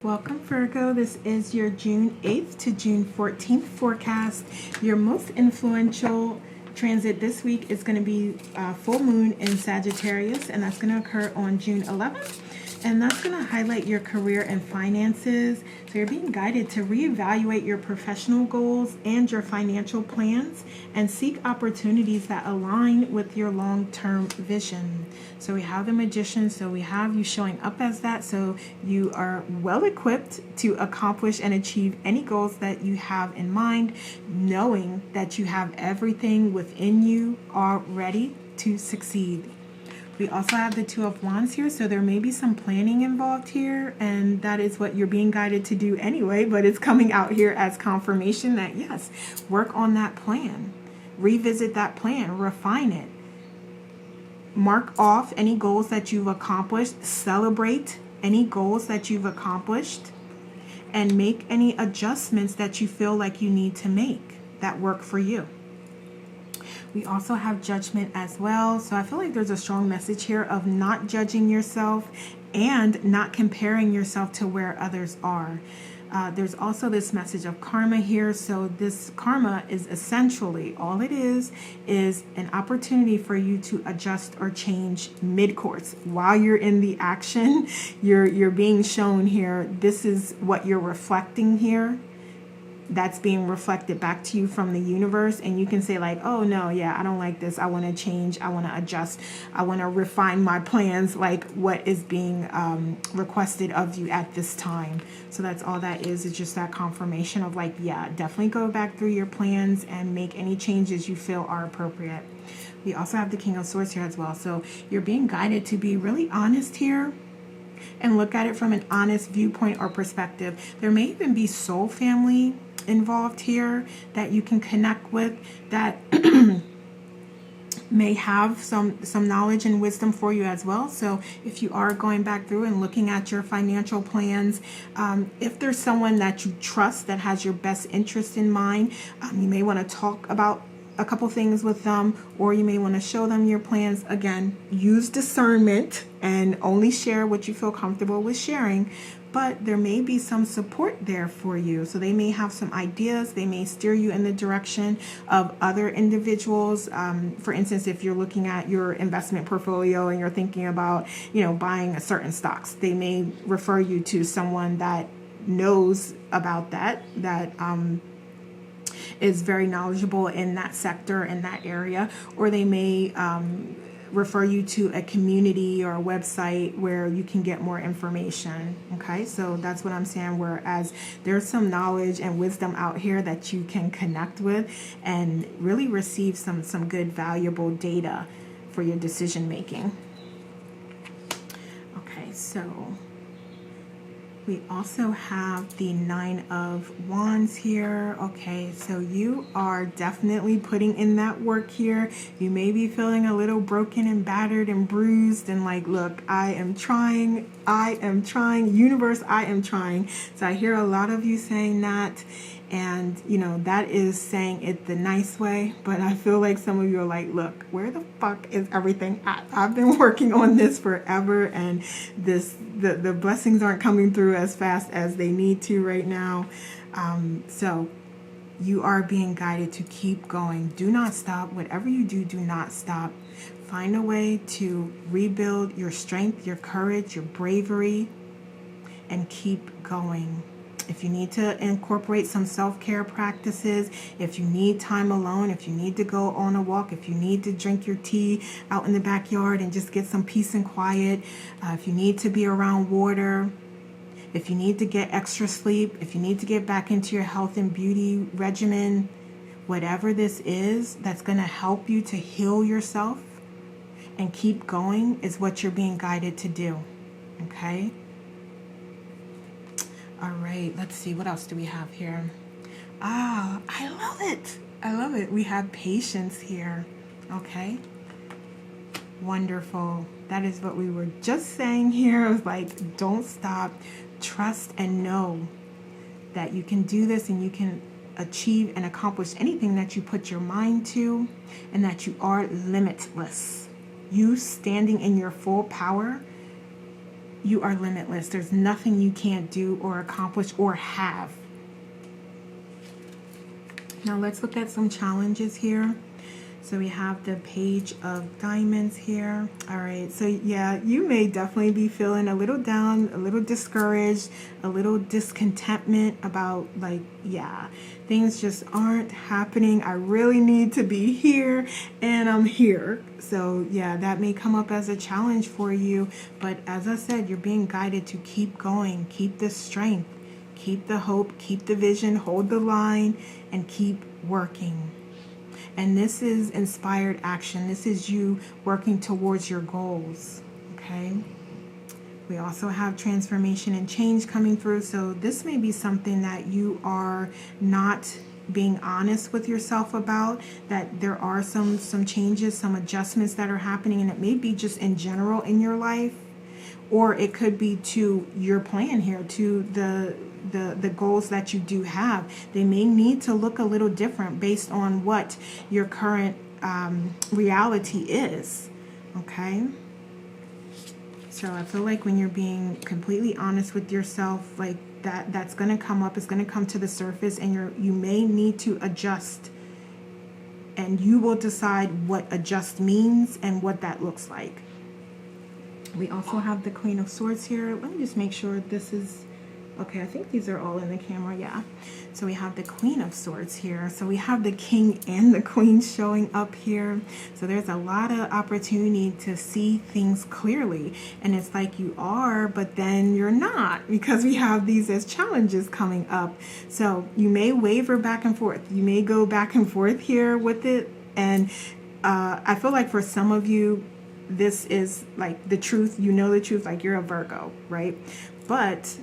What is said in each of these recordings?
Welcome, Virgo. This is your June 8th to June 14th forecast. Your most influential transit this week is going to be full moon in Sagittarius, and that's going to occur on June 11th. And that's going to highlight your career and finances. So you're being guided to reevaluate your professional goals and your financial plans and seek opportunities that align with your long-term vision. So we have the Magician, so we have you showing up as that. So you are well equipped to accomplish and achieve any goals that you have in mind, knowing that you have everything within you already to succeed. We also have the Two of Wands here, so there may be some planning involved here, and that is what you're being guided to do anyway, but it's coming out here as confirmation that yes, work on that plan, revisit that plan, refine it, mark off any goals that you've accomplished, celebrate any goals that you've accomplished, and make any adjustments that you feel like you need to make that work for you. We also have Judgment as well. So I feel like there's a strong message here of not judging yourself and not comparing yourself to where others are. There's also this message of karma here. So this karma is essentially, all it is an opportunity for you to adjust or change mid-course. While you're in the action, you're being shown here, this is what you're reflecting here. That's being reflected back to you from the universe, and you can say like, oh no, yeah, I don't like this, I want to change, I want to adjust, I want to refine my plans, like what is being requested of you at this time. So that's all that is. It's just that confirmation of like, yeah, definitely go back through your plans and make any changes you feel are appropriate. We also have the King of Swords here as well, so you're being guided to be really honest here and look at it from an honest viewpoint or perspective. There may even be soul family involved here that you can connect with that may have some knowledge and wisdom for you as well. So if you are going back through and looking at your financial plans, if there's someone that you trust that has your best interest in mind, you may want to talk about a couple things with them, or you may want to show them your plans. Again, use discernment and only share what you feel comfortable with sharing, but there may be some support there for you. So they may have some ideas, they may steer you in the direction of other individuals. For instance, if you're looking at your investment portfolio and you're thinking about, buying a certain stocks, they may refer you to someone that knows about that is very knowledgeable in that sector, in that area, or they may refer you to a community or a website where you can get more information. Okay, so that's what I'm saying, whereas there's some knowledge and wisdom out here that you can connect with and really receive some good valuable data for your decision making. Okay, so we also have the Nine of Wands here. Okay, so you are definitely putting in that work here. You may be feeling a little broken and battered and bruised and like, look, I am trying, universe, I am trying. So I hear a lot of you saying that, and that is saying it the nice way, but I feel like some of you are like, look, where the fuck is everything at? I've been working on this forever, and the blessings aren't coming through as fast as they need to right now. So you are being guided to keep going. Do not stop. Whatever you do, do not stop. Find a way to rebuild your strength, your courage, your bravery, and keep going. If you need to incorporate some self-care practices, if you need time alone, if you need to go on a walk, if you need to drink your tea out in the backyard and just get some peace and quiet, if you need to be around water, if you need to get extra sleep, if you need to get back into your health and beauty regimen, whatever this is that's going to help you to heal yourself and keep going is what you're being guided to do. Okay? All right, let's see. What else do we have here? Ah, I love it. I love it. We have patience here. Okay. Wonderful. That is what we were just saying here. I was like, don't stop. Trust and know that you can do this and you can achieve and accomplish anything that you put your mind to, and that you are limitless. You standing in your full power you are limitless. There's nothing you can't do or accomplish or have. Now let's look at some challenges here. So we have the Page of Diamonds here. All right, so yeah, you may definitely be feeling a little down, a little discouraged, a little discontentment about like, yeah, things just aren't happening. I really need to be here and I'm here. So yeah, that may come up as a challenge for you. But as I said, you're being guided to keep going, keep the strength, keep the hope, keep the vision, hold the line, and keep working. And this is inspired action. This is you working towards your goals, okay? We also have transformation and change coming through. So this may be something that you are not being honest with yourself about, that there are some changes, some adjustments that are happening, and it may be just in general in your life, or it could be to your plan here, to the goals that you do have. They may need to look a little different based on what your current reality is, okay? So I feel like when you're being completely honest with yourself, like that's going to come up, it's going to come to the surface, and you may need to adjust, and you will decide what adjust means and what that looks like. We also have the Queen of Swords here. Let me just make sure this is okay. I think these are all in the camera. Yeah. So we have the Queen of Swords here. So we have the King and the Queen showing up here. So there's a lot of opportunity to see things clearly. And it's like you are, but then you're not, because we have these as challenges coming up. So you may waver back and forth. You may go back and forth here with it. And I feel like for some of you, this is like the truth. You know the truth, like you're a Virgo, right? But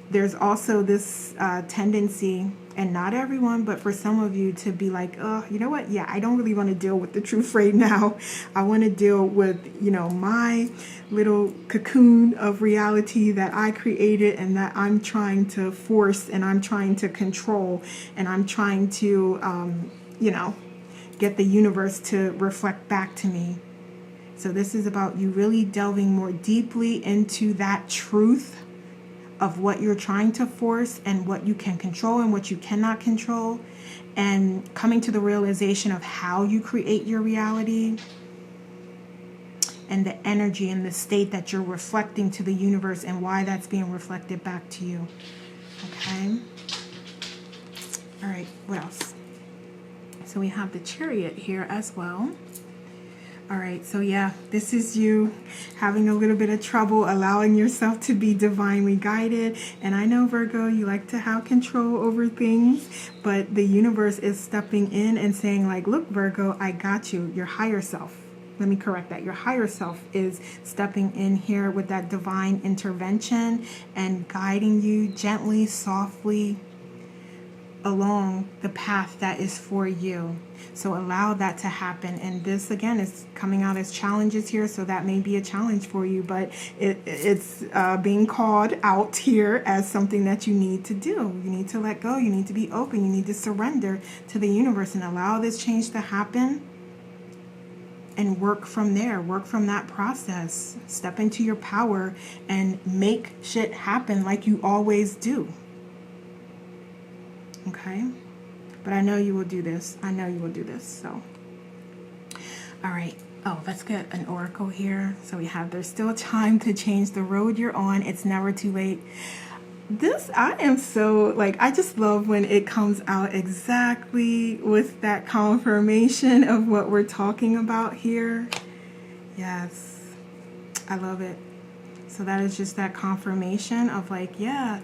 there's also this tendency, and not everyone, but for some of you, to be like, oh, you know what? Yeah, I don't really want to deal with the truth right now. I want to deal with, my little cocoon of reality that I created and that I'm trying to force and I'm trying to control and I'm trying to, get the universe to reflect back to me. So this is about you really delving more deeply into that truth of what you're trying to force and what you can control and what you cannot control, and coming to the realization of how you create your reality and the energy and the state that you're reflecting to the universe and why that's being reflected back to you. Okay? All right, what else? So we have the Chariot here as well. All right, so yeah, this is you having a little bit of trouble allowing yourself to be divinely guided. And I know, Virgo, you like to have control over things, but the universe is stepping in and saying like, look, Virgo, I got you, your higher self. Let me correct that. Your higher self is stepping in here with that divine intervention and guiding you gently, softly along the path that is for you. So allow that to happen. And this again is coming out as challenges here, so that may be a challenge for you, but it's being called out here as something that you need to do. You need to let go, you need to be open, you need to surrender to the universe and allow this change to happen, and work from there, work from that process. Step into your power and make shit happen like you always do. Okay? But I know you will do this. I know you will do this. So, all right. Oh, let's get an oracle here. So we have, there's still time to change the road you're on. It's never too late. This, I am so, I just love when it comes out exactly with that confirmation of what we're talking about here. Yes. I love it. So that is just that confirmation of yeah,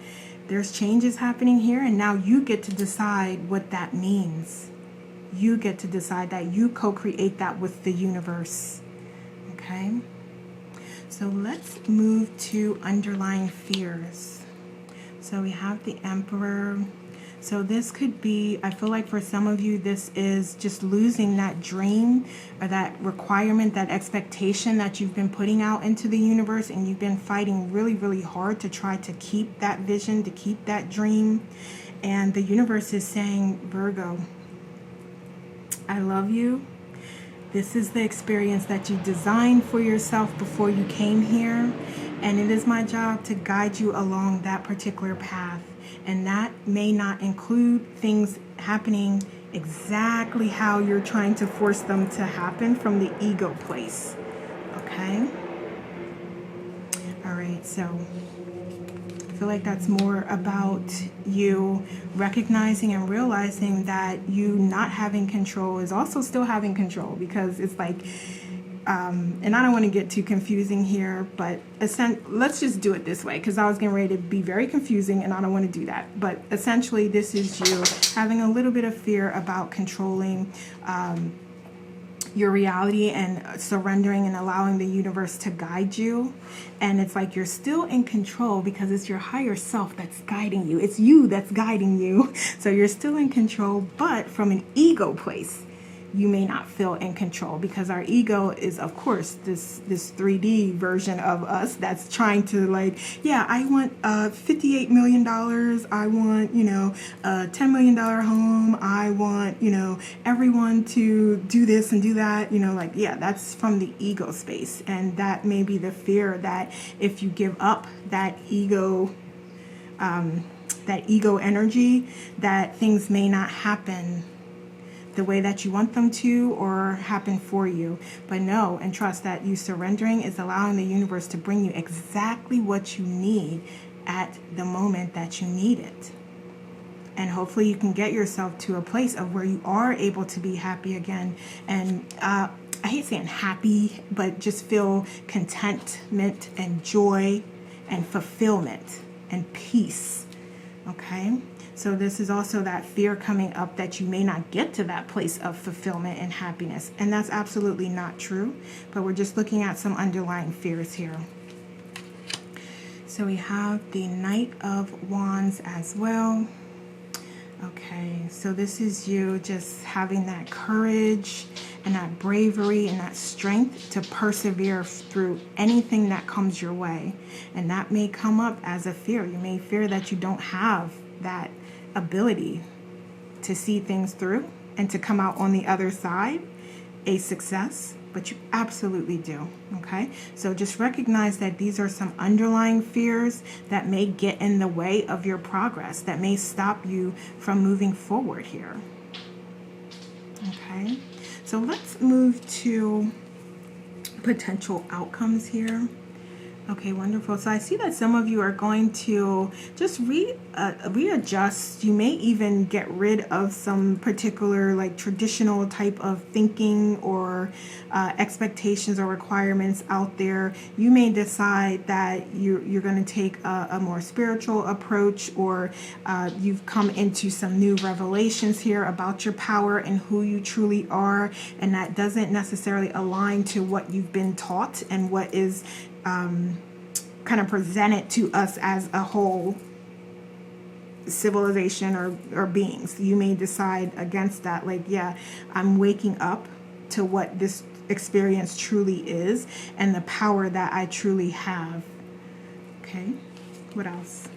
there's changes happening here, and now you get to decide what that means. You get to decide that. You co-create that with the universe. Okay? So let's move to underlying fears. So we have the Emperor. So this could be, I feel like for some of you, this is just losing that dream or that requirement, that expectation that you've been putting out into the universe, and you've been fighting really, really hard to try to keep that vision, to keep that dream. And the universe is saying, Virgo, I love you. This is the experience that you designed for yourself before you came here. And it is my job to guide you along that particular path. And that may not include things happening exactly how you're trying to force them to happen from the ego place. Okay? All right, so I feel like that's more about you recognizing and realizing that you not having control is also still having control, because it's like, and I don't want to get too confusing here, but let's just do it this way, because I was getting ready to be very confusing and I don't want to do that. But essentially, this is you having a little bit of fear about controlling your reality and surrendering and allowing the universe to guide you. And it's like you're still in control because it's your higher self that's guiding you. It's you that's guiding you. So you're still in control, but from an ego place, you may not feel in control, because our ego is, of course, this 3D version of us that's trying to, like, yeah, I want $58 million. I want, a $10 million home. I want, everyone to do this and do that, like, yeah, that's from the ego space. And that may be the fear that if you give up that ego energy, that things may not happen the way that you want them to, or happen for you. But know and trust that you surrendering is allowing the universe to bring you exactly what you need at the moment that you need it. And hopefully you can get yourself to a place of where you are able to be happy again. And I hate saying happy, but just feel contentment and joy and fulfillment and peace. Okay? So this is also that fear coming up that you may not get to that place of fulfillment and happiness. And that's absolutely not true. But we're just looking at some underlying fears here. So we have the Knight of Wands as well. Okay, so this is you just having that courage and that bravery and that strength to persevere through anything that comes your way. And that may come up as a fear. You may fear that you don't have that ability to see things through and to come out on the other side a success, but you absolutely do. Okay, so just recognize that these are some underlying fears that may get in the way of your progress, that may stop you from moving forward here. Okay, so let's move to potential outcomes here. Okay, wonderful. So I see that some of you are going to just readjust. You may even get rid of some particular, like, traditional type of thinking or expectations or requirements out there. You may decide that you're going to take a more spiritual approach, or you've come into some new revelations here about your power and who you truly are, and that doesn't necessarily align to what you've been taught and what is kind of presented to us as a whole civilization or beings. You may decide against that, like, yeah, I'm waking up to what this experience truly is and the power that I truly have. Okay, what else?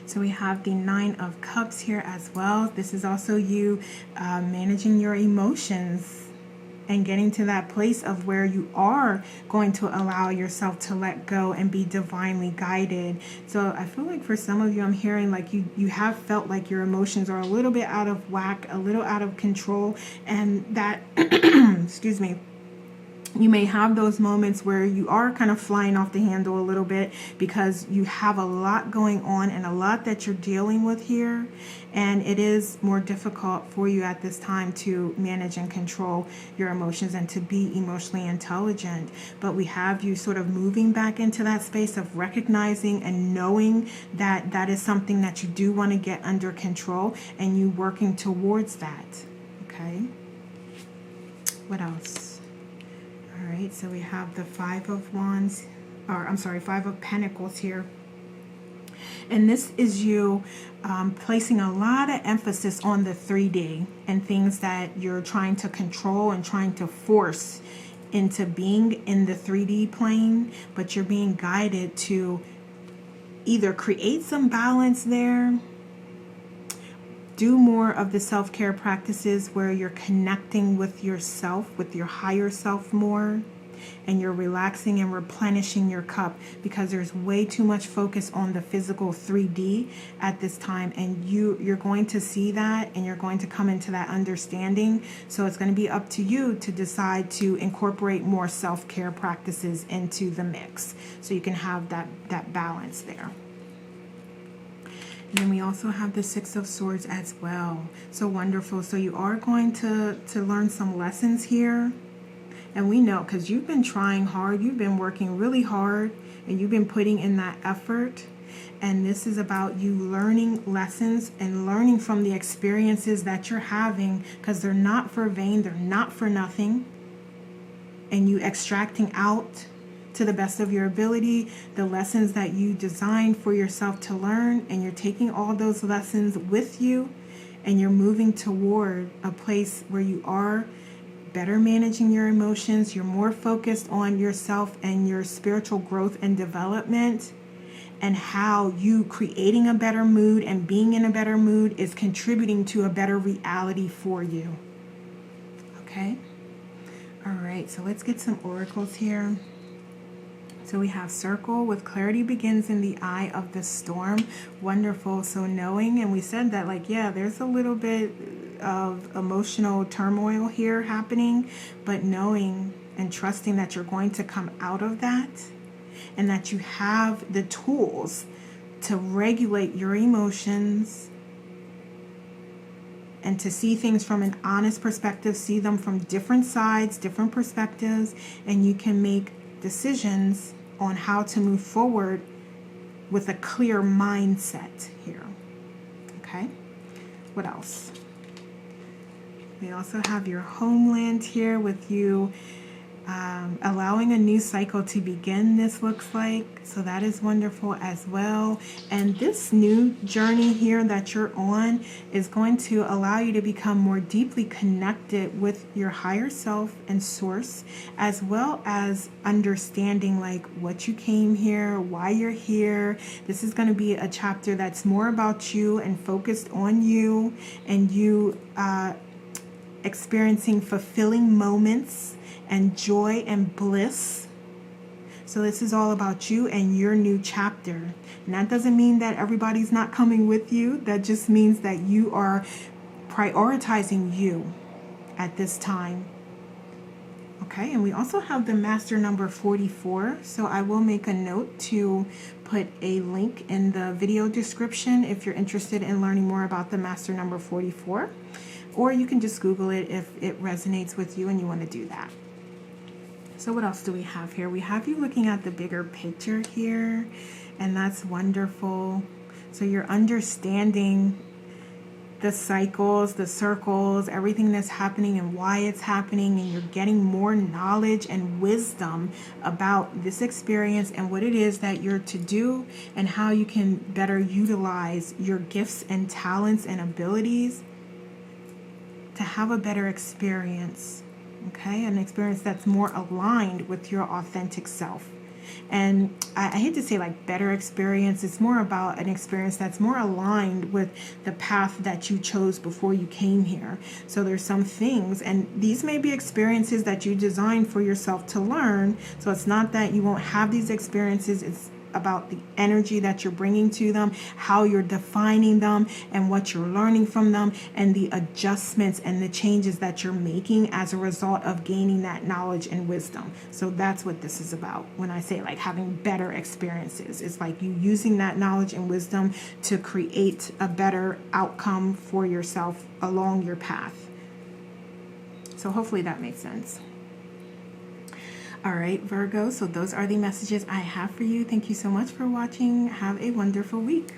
So we have the Nine of Cups here as well. This is also you managing your emotions and getting to that place of where you are going to allow yourself to let go and be divinely guided. So I feel like for some of you, I'm hearing like you have felt like your emotions are a little bit out of whack, a little out of control, and that, excuse me, you may have those moments where you are kind of flying off the handle a little bit because you have a lot going on and a lot that you're dealing with here. And it is more difficult for you at this time to manage and control your emotions and to be emotionally intelligent. But we have you sort of moving back into that space of recognizing and knowing that that is something that you do want to get under control, and you working towards that. Okay. What else? All right, so we have the Five of Pentacles here. And this is you placing a lot of emphasis on the 3D and things that you're trying to control and trying to force into being in the 3D plane, but you're being guided to either create some balance there, do more of the self-care practices where you're connecting with yourself, with your higher self more, and you're relaxing and replenishing your cup, because there's way too much focus on the physical 3D at this time, and you're going to see that, and you're going to come into that understanding. So it's going to be up to you to decide to incorporate more self-care practices into the mix, so you can have that balance there. And then we also have the Six of Swords as well. So wonderful. So you are going to learn some lessons here. And we know, because you've been trying hard, you've been working really hard, and you've been putting in that effort. And this is about you learning lessons and learning from the experiences that you're having, because they're not for vain, they're not for nothing. And you extracting out, to the best of your ability, the lessons that you designed for yourself to learn, and you're taking all those lessons with you, and you're moving toward a place where you are better managing your emotions. You're more focused on yourself and your spiritual growth and development, and how you creating a better mood and being in a better mood is contributing to a better reality for you. Okay? All right, so let's get some oracles here. So we have Circle with clarity begins in the eye of the storm. Wonderful. So knowing, and we said that, like, yeah, there's a little bit of emotional turmoil here happening, but knowing and trusting that you're going to come out of that, and that you have the tools to regulate your emotions and to see things from an honest perspective, see them from different sides, different perspectives, and you can make decisions on how to move forward with a clear mindset here. Okay, what else? We also have your homeland here with you allowing a new cycle to begin, this looks like. So that is wonderful as well. And this new journey here that you're on is going to allow you to become more deeply connected with your higher self and source, as well as understanding like what you came here, why you're here. This is going to be a chapter that's more about you and focused on you, and you experiencing fulfilling moments and joy and bliss. So this is all about you and your new chapter. And that doesn't mean that everybody's not coming with you. That just means that you are prioritizing you at this time. Okay, and we also have the master number 44. So I will make a note to put a link in the video description if you're interested in learning more about the master number 44. Or you can just Google it if it resonates with you and you want to do that. So what else do we have here? We have you looking at the bigger picture here, and that's wonderful. So you're understanding the cycles, the circles, everything that's happening and why it's happening, and you're getting more knowledge and wisdom about this experience and what it is that you're to do, and how you can better utilize your gifts and talents and abilities to have a better experience. Okay, an experience that's more aligned with your authentic self. And I hate to say like better experience, it's more about an experience that's more aligned with the path that you chose before you came here. So there's some things, and these may be experiences that you designed for yourself to learn. So it's not that you won't have these experiences, it's about the energy that you're bringing to them, how you're defining them, and what you're learning from them, and the adjustments and the changes that you're making as a result of gaining that knowledge and wisdom. So that's what this is about. When I say like having better experiences, it's like you using that knowledge and wisdom to create a better outcome for yourself along your path. So hopefully that makes sense. All right, Virgo, so those are the messages I have for you. Thank you so much for watching. Have a wonderful week.